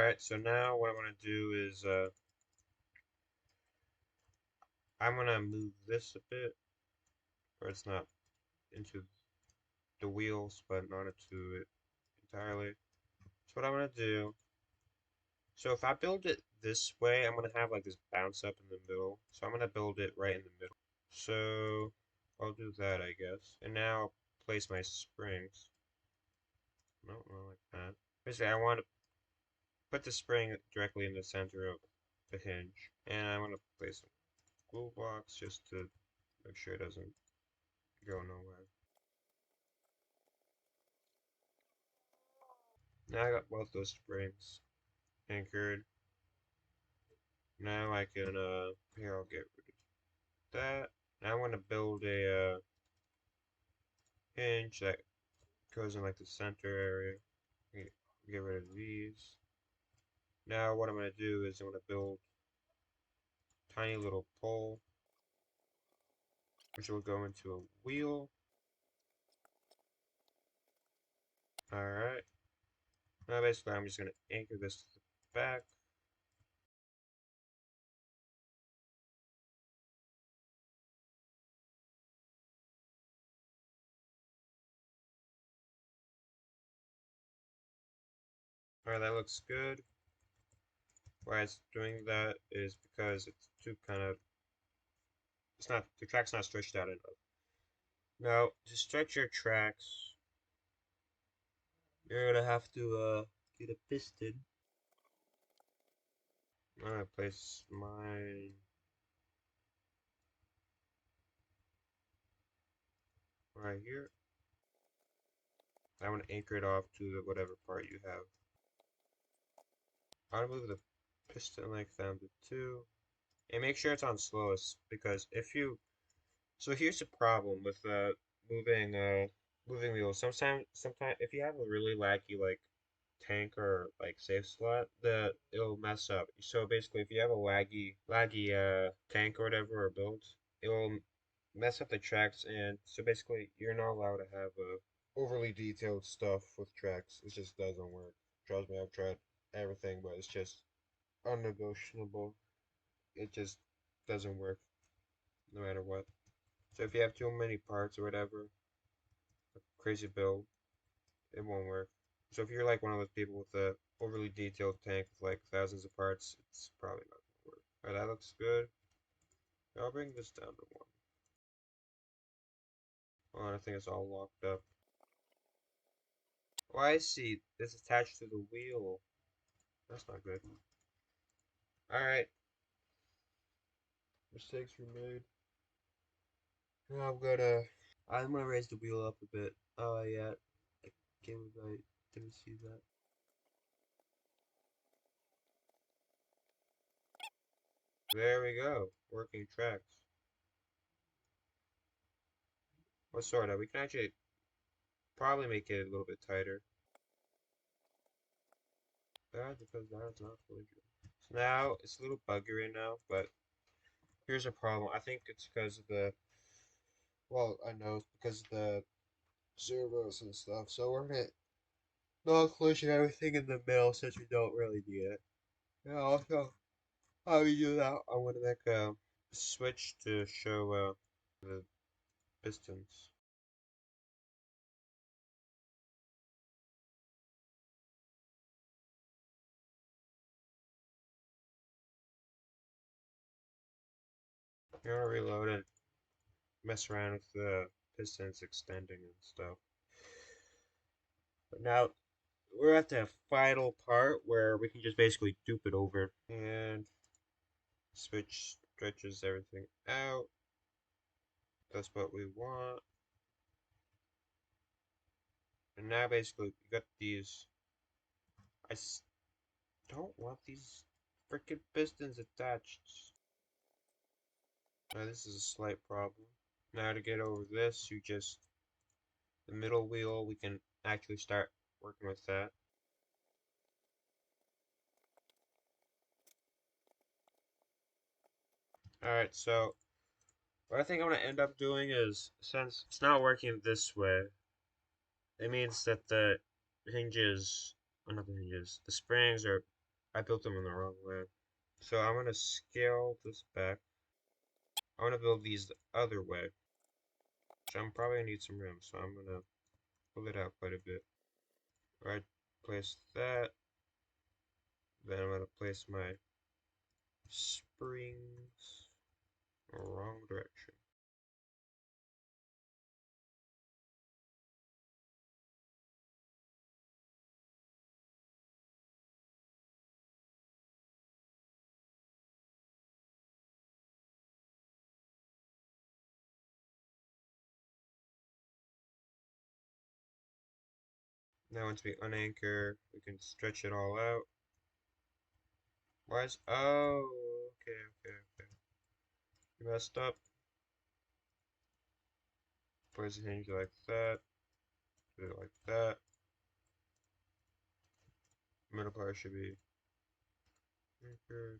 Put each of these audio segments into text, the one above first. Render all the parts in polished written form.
Alright, so now what I'm going to do is I'm going to move this a bit, where it's not into the wheels, but not into it entirely. So what I'm going to do, so if I build it this way, I'm going to have like this bounce up in the middle. So I'm going to build it right in the middle. So I'll do that, I guess. And now I'll place my springs. No, not like that. Basically, I want to put the spring directly in the center of the hinge. And I want to place some glue blocks just to make sure it doesn't go nowhere. Now I got both those springs anchored. Now I can, here I'll get rid of that. Now I want to build a hinge that goes in like the center area. Get rid of these. Now what I'm going to do is I'm going to build a tiny little pole, which will go into a wheel. Alright. Now basically I'm just going to anchor this to the back. Alright, that looks good. Why it's doing that is because it's too kind of, it's not, the track's not stretched out enough. Now, to stretch your tracks, you're gonna have to get a piston. I'm gonna place mine right here. I want to anchor it off to the whatever part you have. I want to move the piston length down to 2. And make sure it's on slowest, because if you... So here's the problem with moving moving wheels. Sometimes if you have a really laggy like tank or like safe slot, it'll mess up. So basically, if you have a laggy tank or whatever or build, it will mess up the tracks. And so basically, you're not allowed to have overly detailed stuff with tracks. It just doesn't work. Trust me, I've tried everything, but it's just unnegotiable. It just doesn't work no matter what. So if you have too many parts or whatever, a crazy build, it won't work. So if you're like one of those people with a overly detailed tank with like thousands of parts, it's probably not gonna work. Alright, that looks good. I'll bring this down to 1. Oh, I think it's all locked up. Oh, I see. It's attached to the wheel. That's not good. Alright. Mistakes were made. Now I'm gonna raise the wheel up a bit. Oh yeah. I can't believe I didn't see that. There we go. Working tracks. Well, sort of. We can actually probably make it a little bit tighter. That's because that's not fully true. So now it's a little buggy right now, but here's a problem. I think it's because of the, well, I know it's because of the servos and stuff. So we're gonna not collision everything in the middle since we don't really need it. Yeah, also, how we do that, I want to make a switch to show the pistons. You want to reload and mess around with the pistons extending and stuff. But now we're at the final part where we can just basically dupe it over and switch stretches everything out. That's what we want. And now basically we got these. Don't want these freaking pistons attached. Now this is a slight problem. Now to get over this, you just the middle wheel. We can actually start working with that. All right, so what I think I'm gonna end up doing is, since it's not working this way, it means that the hinges, not the hinges, the springs are I built them in the wrong way. So I'm gonna scale this back. I want to build these the other way. So I'm probably gonna need some room, so I'm gonna pull it out quite a bit. Right, place that. Then I'm gonna place my springs wrong direction. Now once we unanchor, we can stretch it all out. Why is, oh, okay. You messed up. Place the hinge like that. Do it like that. Middle part should be anchored.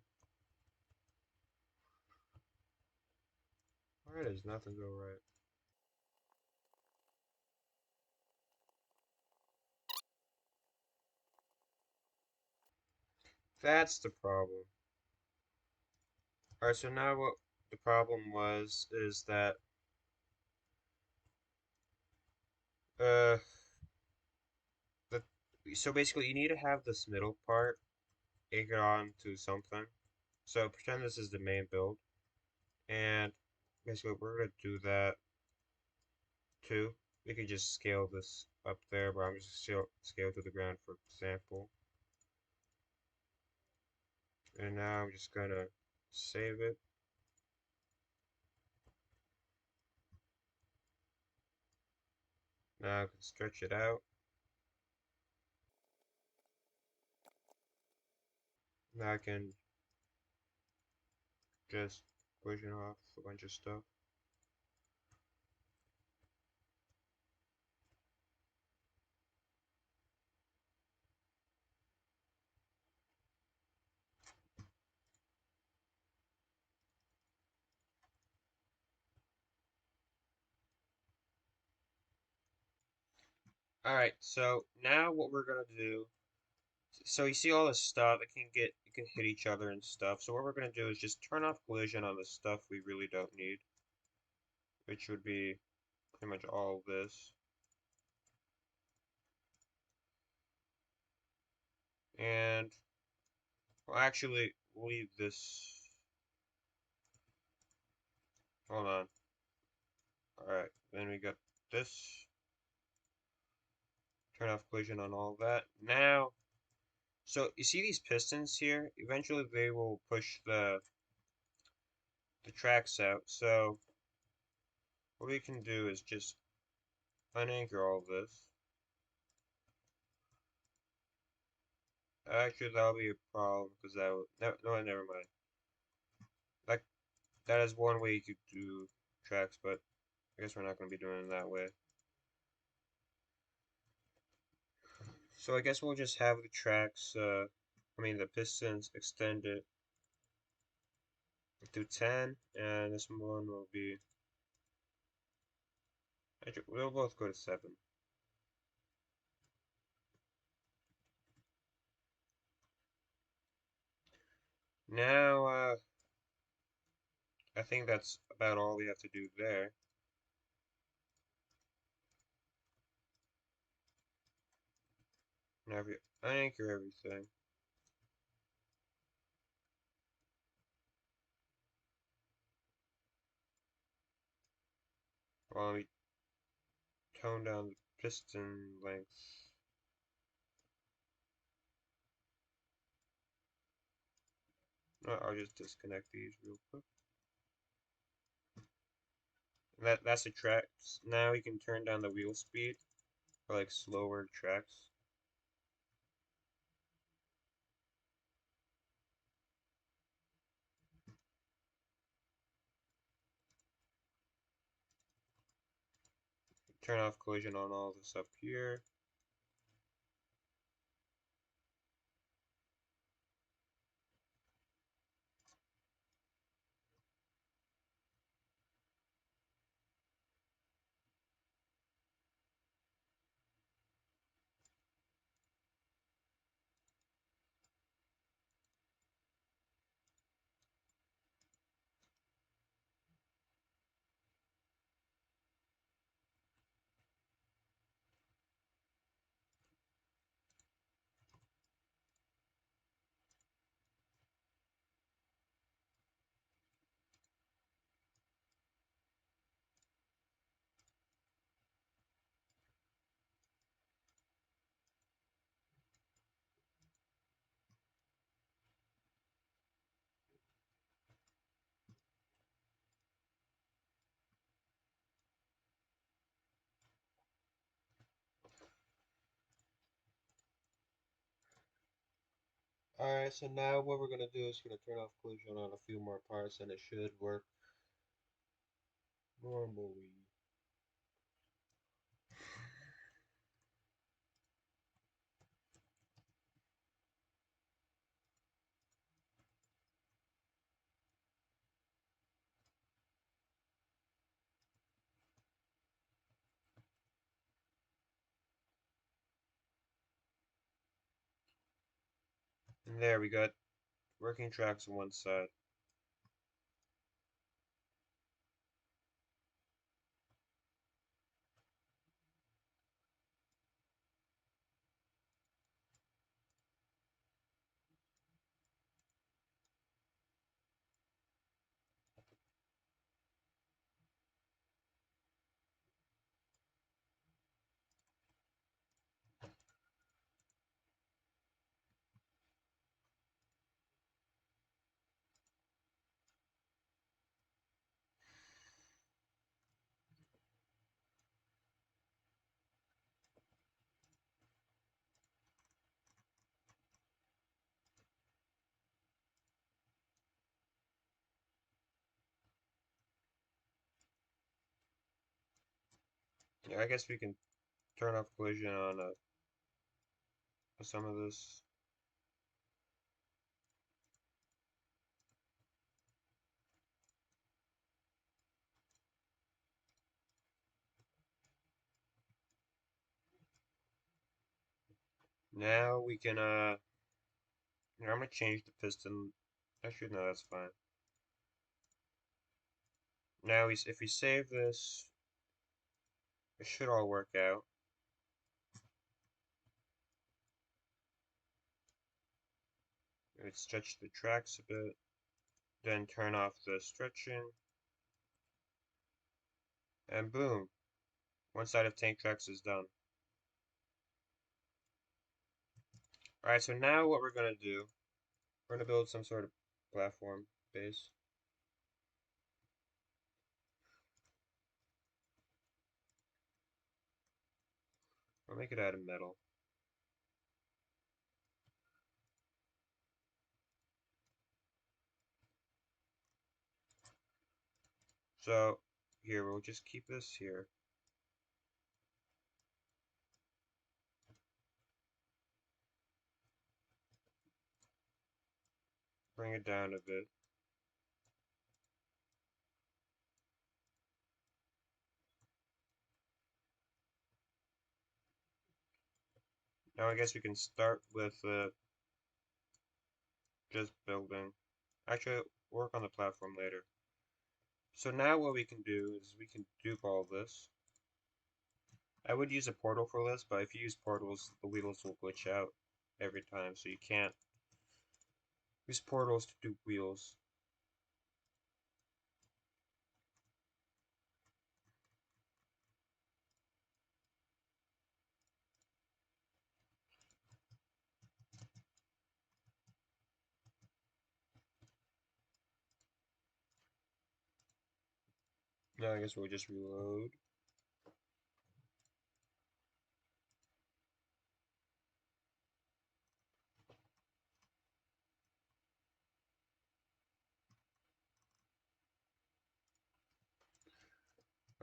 Why does nothing go right? That's the problem. Alright, so now what the problem was is that uh the so basically you need to have this middle part anchored on to something. So pretend this is the main build, and basically we're gonna do that too. We could just scale this up there, but I'm just scale to the ground for example. And now I'm just gonna save it. Now I can stretch it out. Now I can just push off a bunch of stuff. Alright, so now what we're gonna do, so you see all this stuff, it can hit each other and stuff. So what we're gonna do is just turn off collision on the stuff we really don't need, which would be pretty much all of this. And we'll actually leave this. Hold on. Alright, then we got this. Turn off collision on all that. Now, so you see these pistons here? Eventually they will push the tracks out. So what we can do is just unanchor all this. Actually, that'll be a problem because that would no, never mind. Like that is one way you could do tracks, but I guess we're not going to be doing it that way. So I guess we'll just have the tracks. I mean the pistons extended to 10, and this one will be. Actually, we'll both go to 7. Now, I think that's about all we have to do there. Now, if we anchor everything, while we tone down the piston length. I'll just disconnect these real quick. That's the tracks. Now you can turn down the wheel speed for like slower tracks. Turn off collision on all this up here. Alright, so now what we're gonna do is gonna turn off collision on a few more parts and it should work normally. And there we got working tracks on one side. Yeah, I guess we can turn off collision on some of this. Now we can here, I'm gonna change the piston. Actually, no, that's fine. Now if we save this, it should all work out. Let's stretch the tracks a bit, then turn off the stretching, and boom, one side of tank tracks is done. Alright, so now what we're gonna do, we're gonna build some sort of platform base. We'll make it out of metal. So here, we'll just keep this here. Bring it down a bit. Now I guess we can start with just building. Actually, work on the platform later. So now what we can do is we can dupe all this. I would use a portal for this, but if you use portals, the wheels will glitch out every time, so you can't use portals to dupe wheels. Now I guess we'll just reload.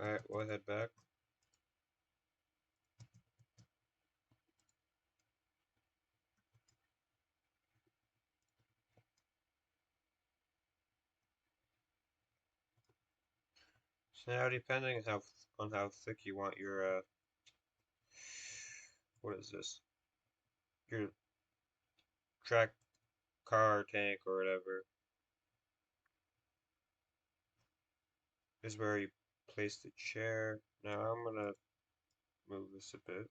Alright, we'll head back. So now depending on how thick you want your what is this? Your track car tank or whatever is where you place the chair. Now I'm gonna move this a bit.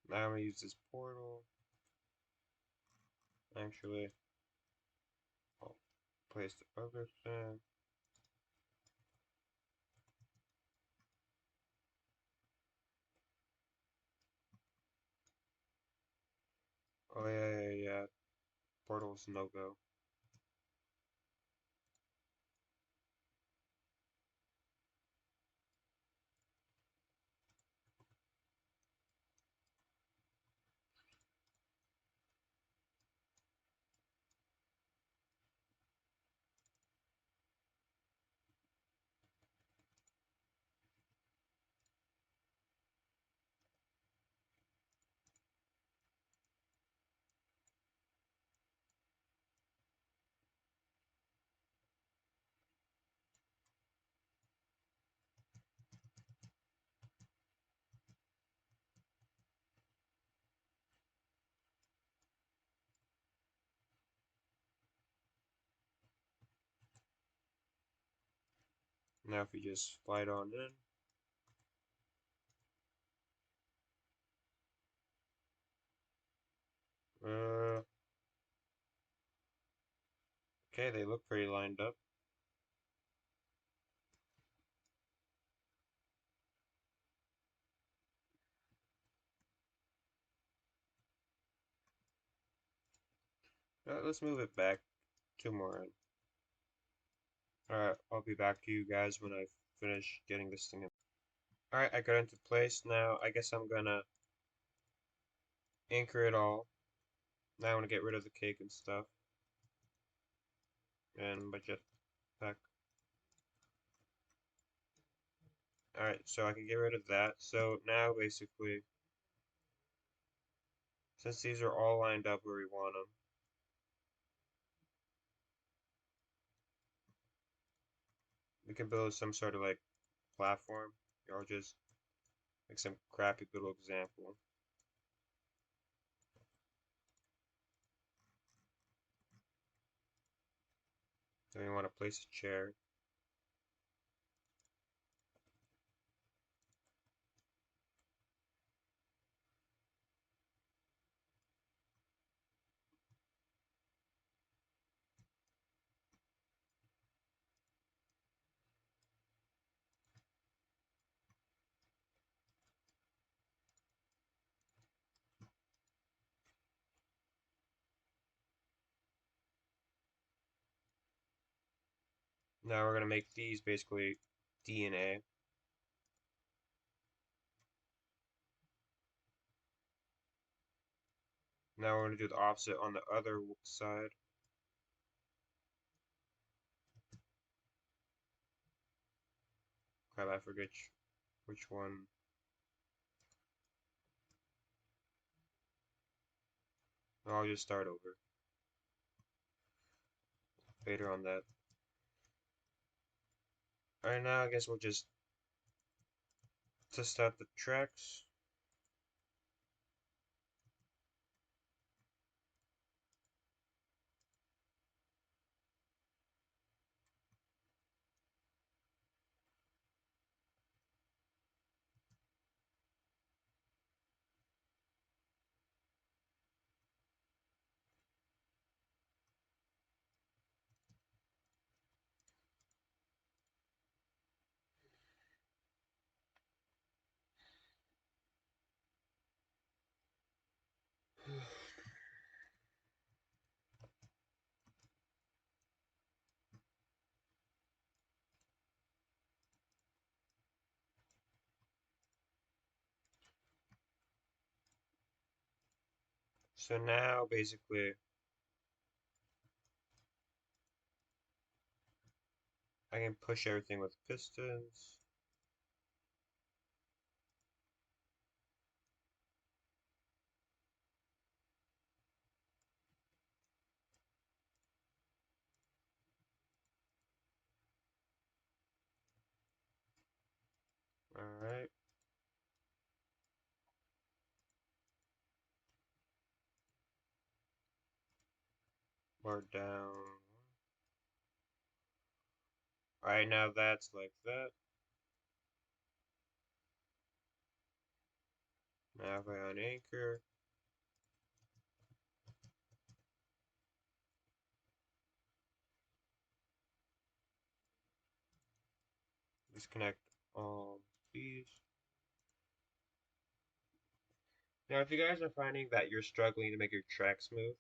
Now I'm gonna use this portal. Actually, I'll place the other thing. Portal's no go. Now if you just slide on in. Uh, okay, they look pretty lined up. Let's move it back two more in. Alright, I'll be back to you guys when I finish getting this thing in. Alright, I got into place now. I guess I'm gonna anchor it all. Now I want to get rid of the cake and stuff. And my jetpack. Alright, so I can get rid of that. So now basically, since these are all lined up where we want them, we can build some sort of like platform. I'll just make some crappy little example. Then we want to place a chair. Now we're gonna make these basically D and A. Now we're gonna do the opposite on the other side. Crap, I forget which one. I'll just start over later on that. Alright, now I guess we'll just test out the tracks. So now basically I can push everything with pistons. Alright. Bar down. Alright, now that's like that. Now if I unanchor, disconnect all these. Now if you guys are finding that you're struggling to make your track smooth,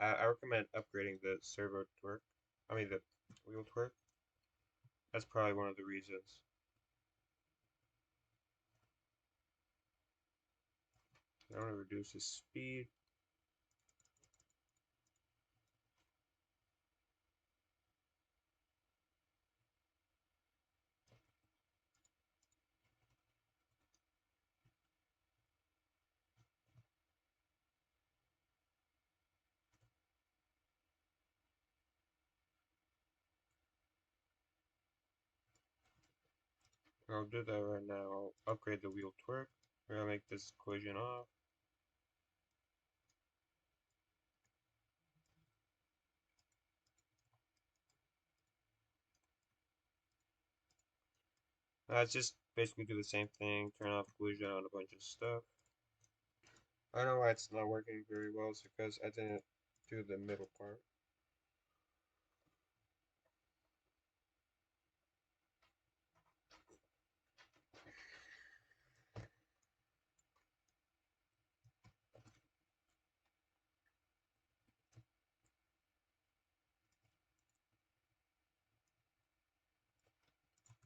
I recommend upgrading the servo torque. I mean the wheel torque. That's probably one of the reasons. I want to reduce the speed. I'll do that right now. I'll upgrade the wheel torque. We're gonna make this collision off. Let's just basically do the same thing. Turn off collision on a bunch of stuff. I know why it's not working very well. It's because I didn't do the middle part.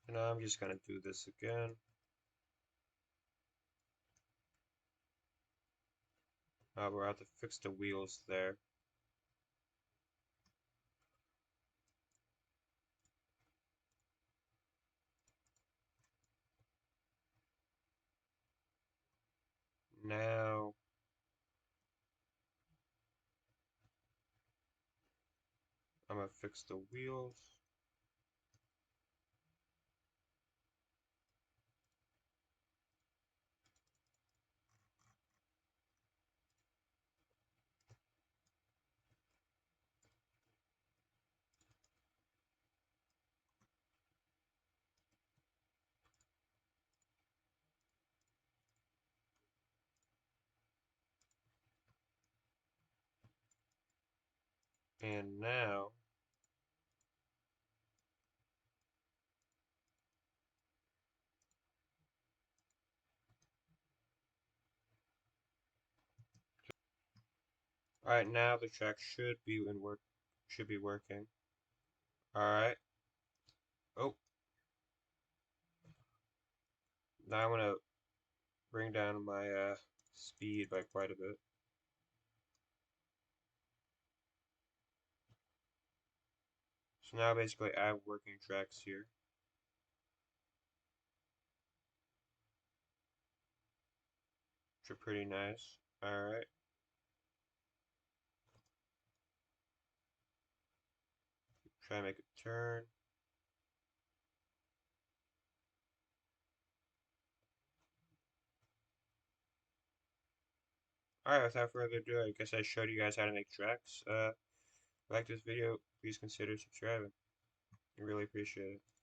And now I'm just gonna do this again. We'll have to fix the wheels there. Now I'm gonna fix the wheels. And now alright, now the track should be working. Alright. Oh, now I'm gonna bring down my speed by quite a bit. So now basically I have working tracks here. Which are pretty nice. Alright. Try to make a turn. Alright, without further ado, I guess I showed you guys how to make tracks. If you like this video, please consider subscribing. I really appreciate it.